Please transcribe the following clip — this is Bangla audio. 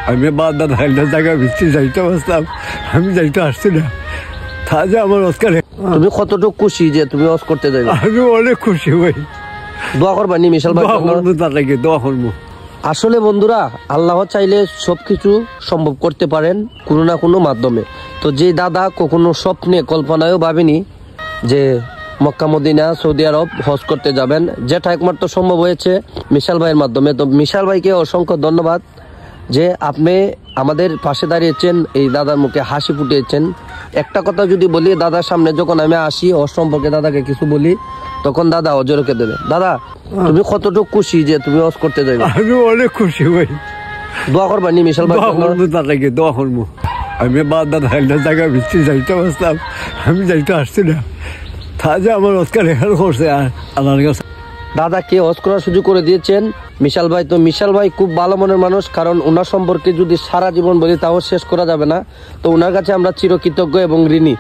আমি বাগদাদ হাইলার জায়গা ভিত্তি যাইতে বসলাম, আমি যাইতে আসছি না, তাহলে আমার অস্কার। তুমি কতটুকু খুশি যে তুমি হজ করতে যাবে? আমি অনেক খুশি ভাই। দোয়া করবা নি মিশাল ভাই? তাদেরকে দোয়া করবো। আসলে বন্ধুরা, আল্লাহ চাইলে সবকিছু সম্ভব করতে পারেন কোনো না কোনো মাধ্যমে। তো যে দাদা কখনো স্বপ্নে কল্পনায়ও ভাবেনি যে মক্কা মদিনা সৌদি আরব হজ করতে যাবেন, যেটা একমাত্র সম্ভব হয়েছে মিশাল ভাইয়ের মাধ্যমে। তো মিশাল ভাইকে অসংখ্য ধন্যবাদ যে আপনি আমাদের পাশে দাঁড়িয়েছেন, এই দাদার মুখে হাসি ফুটিয়েছেন। একটা কথা যদি বলি, দাদার সামনে যখন আমি আসি হজ সম্পর্কে দাদাকে কিছু বলি, তখন দাদা অজরকে দেবে। দাদা, তুমি কতটুকু খুশি যে তুমি হজ করতে যাবে? আমি অনেক খুশি ভাই। দোয়া করবা নি মিশাল ভাই? তাদেরকে দোয়া করবো। আমি বাগদাদ হাইলার জায়গা ভিত্তি যাইতে বসলাম, আমি যাইতে আসছি না, তাহলে আমার অস্কার হেয়ার করছে আল্লাহর কাছে। দাদাকে হজ করার সুযোগ করে দিয়েছেন মিশাল ভাই। তো মিশাল ভাই খুব ভালো মনের মানুষ, কারণ ওনার সম্পর্কে যদি সারা জীবন বলি তাও শেষ করা যাবে না। তো ওনার কাছে আমরা চিরকৃতজ্ঞ এবং ঋণী।